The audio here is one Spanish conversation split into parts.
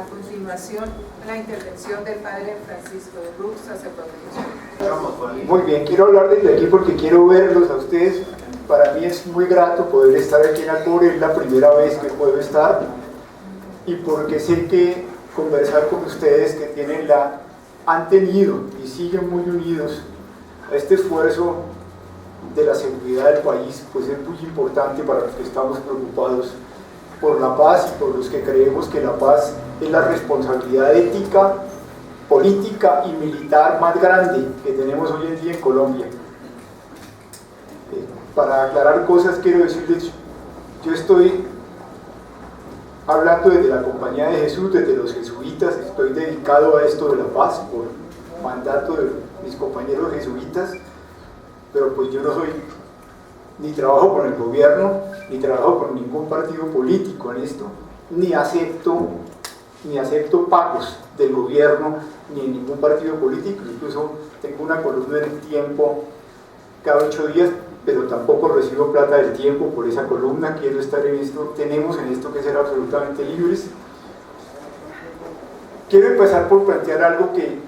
A continuación, la intervención del padre Francisco de Rux, sacerdote jesuita. Muy bien, quiero hablar desde aquí porque quiero verlos a ustedes. Para mí es muy grato poder estar aquí en Alcore, es la primera vez que puedo estar, y porque sé que conversar con ustedes que han tenido y siguen muy unidos a este esfuerzo de la seguridad del país, pues es muy importante para los que estamos preocupados por la paz y por los que creemos que la paz es la responsabilidad ética, política y militar más grande que tenemos hoy en día en Colombia. Para aclarar cosas, quiero decirles, yo estoy hablando desde la Compañía de Jesús, desde los jesuitas, estoy dedicado a esto de la paz por mandato de mis compañeros jesuitas, pero pues yo no soy, ni trabajo con el gobierno, ni trabajo con ningún partido político en esto, ni acepto pagos del gobierno, ni en ningún partido político, incluso tengo una columna en El Tiempo cada 8 días, pero tampoco recibo plata del Tiempo por esa columna. Quiero estar en esto, tenemos en esto que ser absolutamente libres. Quiero empezar por plantear algo que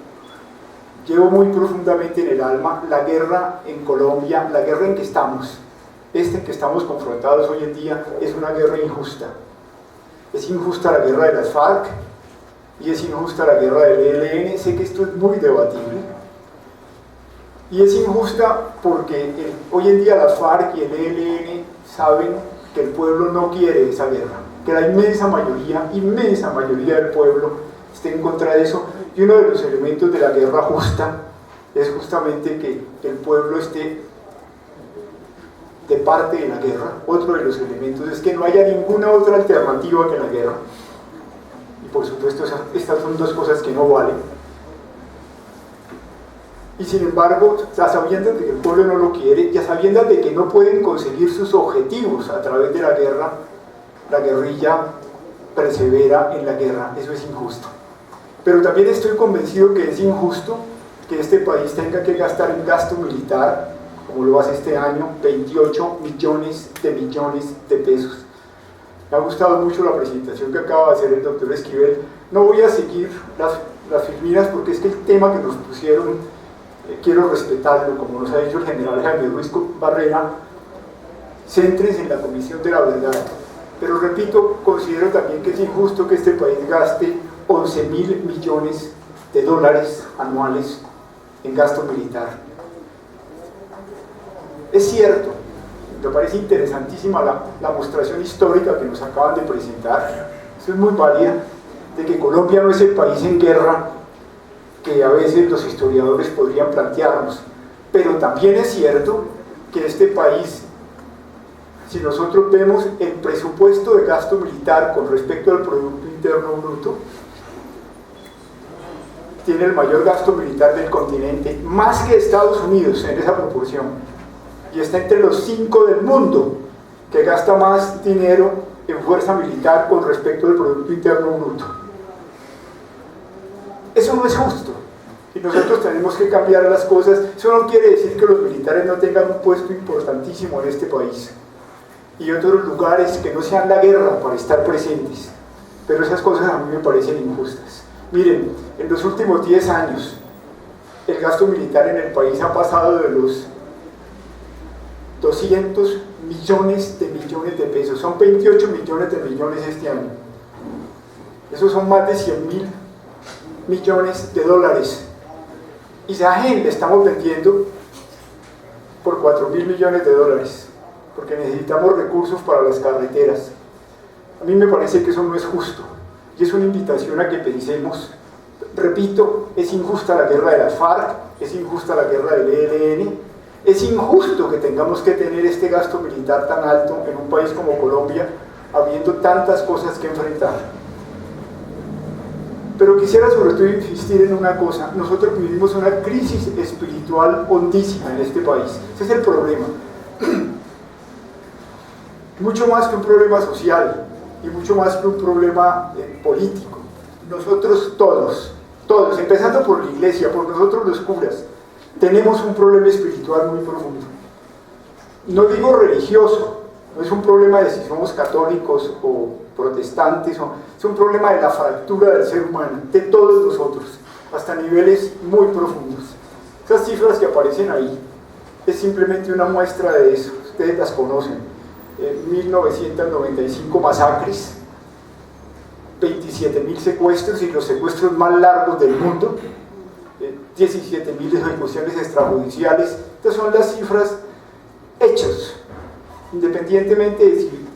llevo muy profundamente en el alma: la guerra en Colombia, la guerra en que estamos, en que estamos confrontados hoy en día, es una guerra injusta. Es injusta la guerra de las FARC y es injusta la guerra del ELN. Sé que esto es muy debatible. Y es injusta porque hoy en día las FARC y el ELN saben que el pueblo no quiere esa guerra, que la inmensa mayoría del pueblo está en contra de eso, y uno de los elementos de la guerra justa es justamente que el pueblo esté de parte de la guerra. Otro de los elementos es que no haya ninguna otra alternativa que la guerra, y por supuesto estas son dos cosas que no valen. Y sin embargo, a sabiendas de que el pueblo no lo quiere, y a sabiendas de que no pueden conseguir sus objetivos a través de la guerra, la guerrilla persevera en la guerra. Eso es injusto. Pero también estoy convencido que es injusto que este país tenga que gastar en gasto militar, como lo hace este año, 28 millones de pesos. Me ha gustado mucho la presentación que acaba de hacer el doctor Esquivel. No voy a seguir las filminas porque es que el tema que nos pusieron quiero respetarlo, como nos ha dicho el general Jaime Ruiz Barrera. Céntrense en la Comisión de la Verdad, pero repito, considero también que es injusto que este país gaste 11.000 millones de dólares anuales en gasto militar. Es cierto, me parece interesantísima la mostración histórica que nos acaban de presentar, eso es muy válida, de que Colombia no es el país en guerra que a veces los historiadores podrían plantearnos, pero también es cierto que este país, si nosotros vemos el presupuesto de gasto militar con respecto al Producto Interno Bruto, tiene el mayor gasto militar del continente, más que Estados Unidos en esa proporción, y está entre los 5 del mundo que gasta más dinero en fuerza militar con respecto al Producto Interno Bruto. Eso no es justo, y nosotros tenemos que cambiar las cosas. Eso no quiere decir que los militares no tengan un puesto importantísimo en este país y otros lugares que no sean la guerra para estar presentes, pero esas cosas a mí me parecen injustas. Miren, en los últimos 10 años el gasto militar en el país ha pasado de los 200 millones de pesos, son 28 millones de millones este año, esos son más de 100.000 millones de dólares, y Sahel le estamos vendiendo por 4.000 millones de dólares, porque necesitamos recursos para las carreteras. A mí me parece que eso no es justo, y es una invitación a que pensemos. Repito, es injusta la guerra de las FARC, es injusta la guerra del ELN, es injusto que tengamos que tener este gasto militar tan alto en un país como Colombia, habiendo tantas cosas que enfrentar. Pero quisiera sobre todo insistir en una cosa: nosotros vivimos una crisis espiritual hondísima en este país. Ese es el problema. Mucho más que un problema social y mucho más que un problema político. Nosotros todos, empezando por la iglesia, por nosotros los curas, tenemos un problema espiritual muy profundo. No digo religioso, No es un problema de si somos católicos o protestantes, es un problema de la fractura del ser humano, de todos nosotros, hasta niveles muy profundos. Esas cifras que aparecen ahí es simplemente una muestra de eso, ustedes las conocen. 1995 masacres, 27.000 secuestros y los secuestros más largos del mundo, 17.000 ejecuciones extrajudiciales. Estas son las cifras hechos, independientemente de si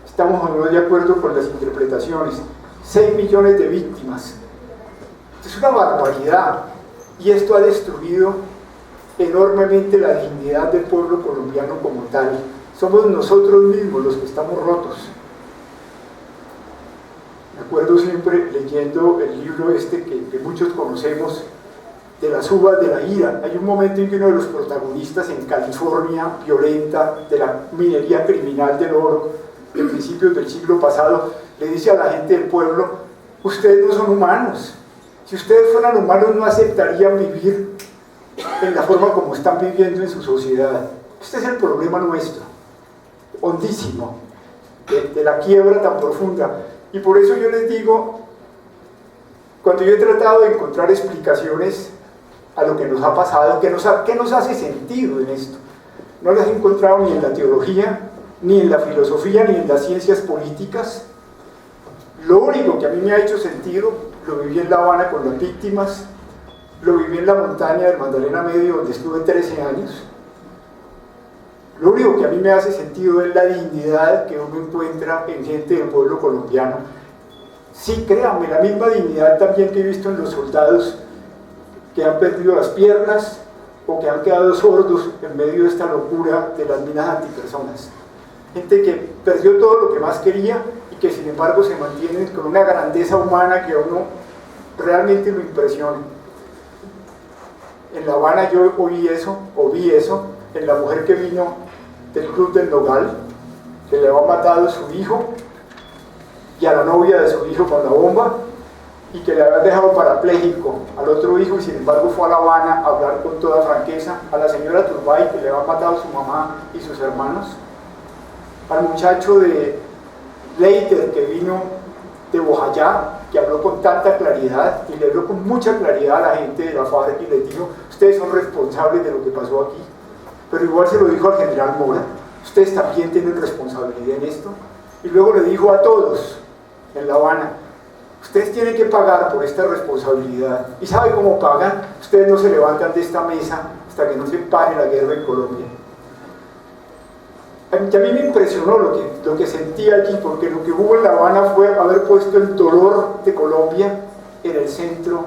estamos o no de acuerdo con las interpretaciones. 6 millones de víctimas. Es una barbaridad y esto ha destruido enormemente la dignidad del pueblo colombiano como tal. Somos nosotros mismos los que estamos rotos. Me acuerdo siempre leyendo el libro este que muchos conocemos, de las uvas de la ira. Hay un momento en que uno de los protagonistas en California violenta de la minería criminal del oro de principios del siglo pasado le dice a la gente del pueblo: ustedes no son humanos, si ustedes fueran humanos no aceptarían vivir en la forma como están viviendo en su sociedad. Este es el problema nuestro, hondísimo, de la quiebra tan profunda. Y por eso yo les digo, cuando yo he tratado de encontrar explicaciones a lo que nos ha pasado, ¿qué nos hace sentido en esto? No las he encontrado ni en la teología, ni en la filosofía, ni en las ciencias políticas. Lo único que a mí me ha hecho sentido, lo viví en La Habana con las víctimas, lo viví en la montaña del Magdalena Medio, donde estuve 13 años. Lo único que a mí me hace sentido es la dignidad que uno encuentra en gente del pueblo colombiano. Sí, créanme, la misma dignidad también que he visto en los soldados que han perdido las piernas o que han quedado sordos en medio de esta locura de las minas antipersonas. Gente que perdió todo lo que más quería y que sin embargo se mantienen con una grandeza humana que a uno realmente lo impresiona. En La Habana yo vi eso, en la mujer que vino del Club del Nogal, que le había matado a su hijo y a la novia de su hijo con la bomba, y que le habían dejado parapléjico al otro hijo, y sin embargo fue a La Habana a hablar con toda franqueza, a la señora Turbay, que le había matado a su mamá y sus hermanos, al muchacho de Leiter, que vino de Bojayá, que habló con tanta claridad, y le habló con mucha claridad a la gente de la FARC, y les dijo: ustedes son responsables de lo que pasó aquí. Pero igual se lo dijo al general Mora: ustedes también tienen responsabilidad en esto. Y luego le dijo a todos en La Habana: ustedes tienen que pagar por esta responsabilidad. ¿Y sabe cómo pagan? Ustedes no se levantan de esta mesa hasta que no se pare la guerra en Colombia. A mí me impresionó lo que sentí allí, porque lo que hubo en La Habana fue haber puesto el dolor de Colombia en el centro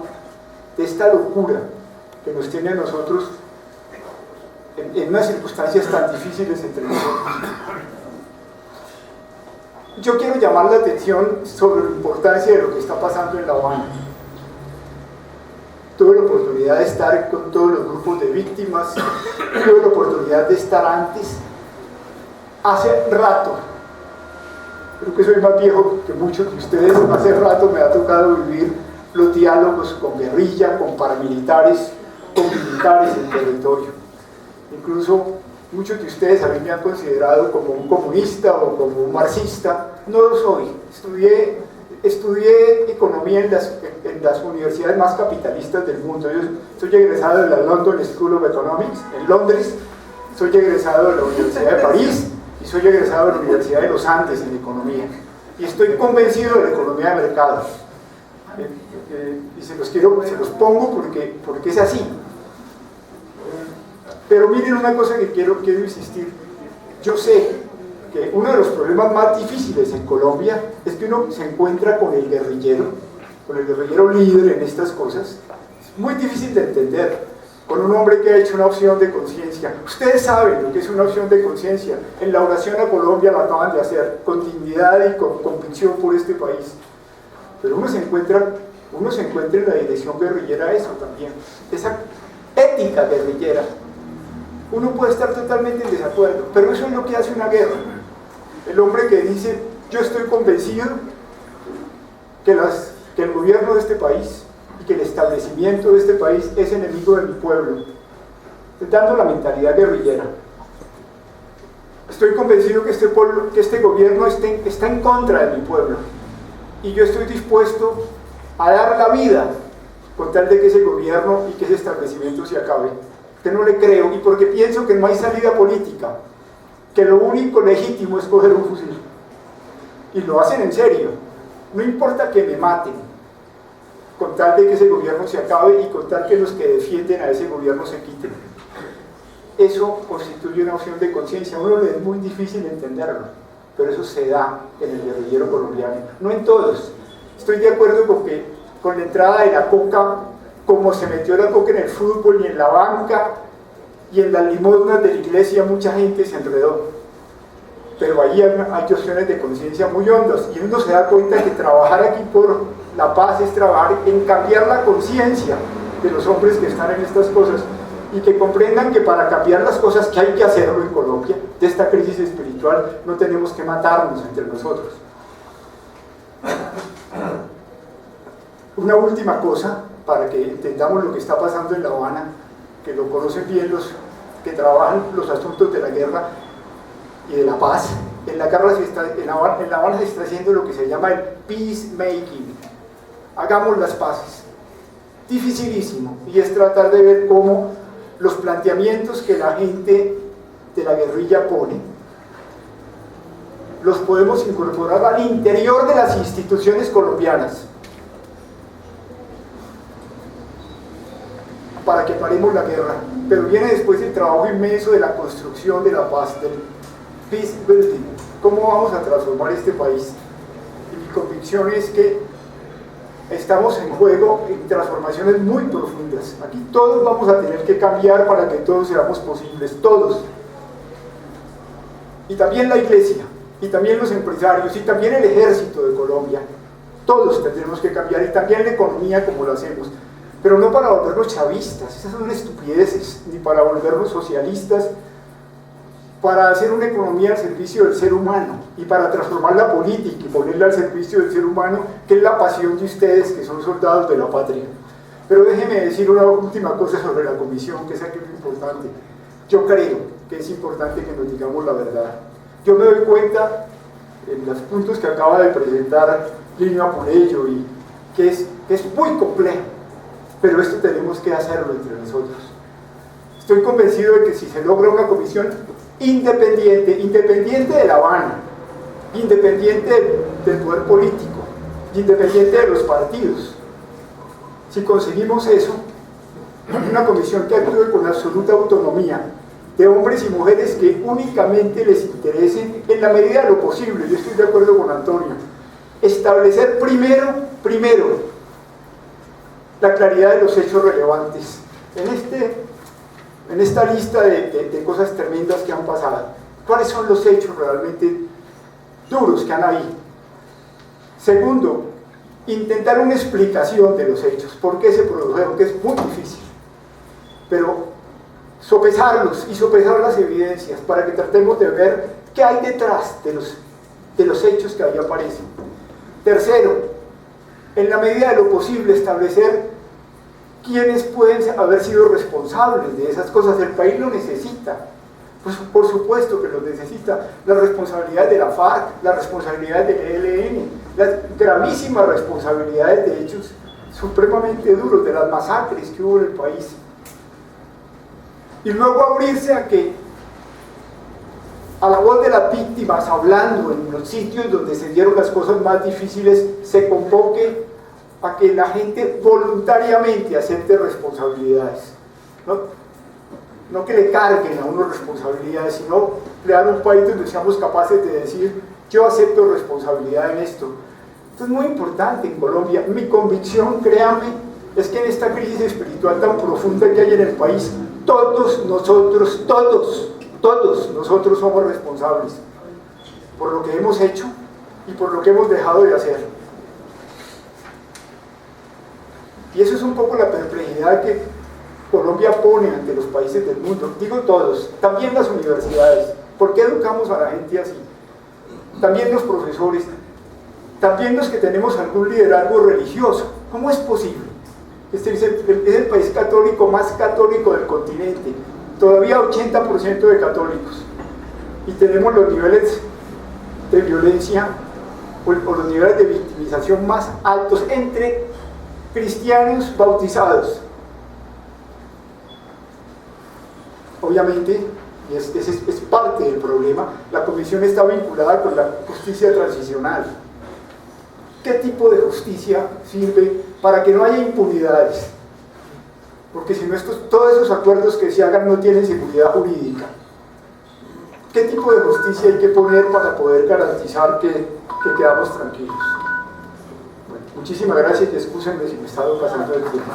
de esta locura que nos tiene a nosotros en unas circunstancias tan difíciles entre nosotros. Yo quiero llamar la atención sobre la importancia de lo que está pasando en La Habana. Tuve la oportunidad de estar con todos los grupos de víctimas, tuve la oportunidad de estar antes, hace rato. Creo que soy más viejo que muchos de ustedes. Hace rato me ha tocado vivir los diálogos con guerrilla, con paramilitares, con militares en territorio. Incluso muchos de ustedes a mí me han considerado como un comunista o como un marxista. No lo soy. Estudié economía en las universidades más capitalistas del mundo. Yo soy egresado de la London School of Economics en Londres, soy egresado de la Universidad de París y soy egresado de la Universidad de los Andes en economía. Y estoy convencido de la economía de mercado. Y se los pongo porque es así. Pero miren una cosa que quiero insistir. Yo sé que uno de los problemas más difíciles en Colombia es que uno se encuentra con el guerrillero líder en estas cosas. Es muy difícil de entender, con un hombre que ha hecho una opción de conciencia. Ustedes saben lo que es una opción de conciencia. En la oración a Colombia la acaban de hacer, con dignidad y con convicción por este país. Pero uno se encuentra en la dirección guerrillera eso también, esa ética guerrillera. Uno puede estar totalmente en desacuerdo, pero eso es lo que hace una guerra. El hombre que dice: yo estoy convencido que el gobierno de este país y que el establecimiento de este país es enemigo de mi pueblo, dando la mentalidad guerrillera. Estoy convencido que este gobierno está en contra de mi pueblo, y yo estoy dispuesto a dar la vida con tal de que ese gobierno y que ese establecimiento se acabe. Que no le creo, y porque pienso que no hay salida política, que lo único legítimo es coger un fusil, y lo hacen en serio. No importa que me maten, con tal de que ese gobierno se acabe y con tal que los que defienden a ese gobierno se quiten. Eso constituye una opción de conciencia. A uno le es muy difícil entenderlo, pero eso se da en el guerrillero colombiano, no en todos. Estoy de acuerdo con que con la entrada de la coca, como se metió la coca en el fútbol y en la banca y en las limosnas de la iglesia, mucha gente se enredó. Pero ahí hay opciones de conciencia muy hondas, y uno se da cuenta que trabajar aquí por la paz es trabajar en cambiar la conciencia de los hombres que están en estas cosas, y que comprendan que para cambiar las cosas, que hay que hacerlo en Colombia, de esta crisis espiritual, no tenemos que matarnos entre nosotros. Una última cosa, para que entendamos lo que está pasando en La Habana, que lo conocen bien los que trabajan los asuntos de la guerra y de la paz. En La Habana se está haciendo lo que se llama el peacemaking. Hagamos las paces. Dificilísimo, y es tratar de ver cómo los planteamientos que la gente de la guerrilla pone los podemos incorporar al interior de las instituciones colombianas para que paremos la guerra. Pero viene después el trabajo inmenso de la construcción de la paz, del peace building. ¿Cómo vamos a transformar este país? Y mi convicción es que estamos en juego en transformaciones muy profundas. Aquí todos vamos a tener que cambiar para que todos seamos posibles, todos. Y también la iglesia, y también los empresarios, y también el ejército de Colombia. Todos tendremos que cambiar, y también la economía como lo hacemos. Pero no para volvernos chavistas, esas son estupideces, ni para volvernos socialistas, para hacer una economía al servicio del ser humano, y para transformar la política y ponerla al servicio del ser humano, que es la pasión de ustedes, que son soldados de la patria. Pero déjenme decir una última cosa sobre la comisión, que es algo importante. Yo creo que es importante que nos digamos la verdad. Yo me doy cuenta, en los puntos que acaba de presentar Lina Purello, y que es muy complejo, pero esto tenemos que hacerlo entre nosotros. Estoy convencido de que si se logra una comisión independiente de La Habana, independiente del poder político, independiente de los partidos, si conseguimos eso, una comisión que actúe con absoluta autonomía, de hombres y mujeres que únicamente les interese, en la medida de lo posible, yo estoy de acuerdo con Antonio, establecer primero la claridad de los hechos relevantes. En esta lista de cosas tremendas que han pasado, ¿cuáles son los hechos realmente duros que han ahí? Segundo, intentar una explicación de los hechos, por qué se produjeron, que es muy difícil, pero sopesarlos y sopesar las evidencias para que tratemos de ver qué hay detrás de los hechos que ahí aparecen. Tercero, en la medida de lo posible establecer quiénes pueden haber sido responsables de esas cosas. El país lo necesita, pues por supuesto que lo necesita. La responsabilidad de la FARC, la responsabilidad del ELN, las gravísimas responsabilidades de hechos supremamente duros, de las masacres que hubo en el país. Y luego abrirse a la voz de las víctimas, hablando en los sitios donde se dieron las cosas más difíciles, se convoque a que la gente voluntariamente acepte responsabilidades, no que le carguen a uno responsabilidades, sino crear un país donde seamos capaces de decir: yo acepto responsabilidad en esto. Esto es muy importante en Colombia. Mi convicción, créanme, es que en esta crisis espiritual tan profunda que hay en el país, todos nosotros somos responsables por lo que hemos hecho y por lo que hemos dejado de hacer. Y eso es un poco la perplejidad que Colombia pone ante los países del mundo. Digo todos, también las universidades. ¿Por qué educamos a la gente así? También los profesores, también los que tenemos algún liderazgo religioso. ¿Cómo es posible? Este es el país católico más católico del continente. Todavía 80% de católicos. y tenemos los niveles de violencia o los niveles de victimización más altos entre cristianos bautizados. Obviamente, y es parte del problema, la comisión está vinculada con la justicia transicional. ¿Qué tipo de justicia sirve para que no haya impunidades? Porque si no, todos esos acuerdos que se hagan no tienen seguridad jurídica. ¿Qué tipo de justicia hay que poner para poder garantizar que quedamos tranquilos? Bueno, muchísimas gracias y excúsenme si me he estado pasando el tiempo.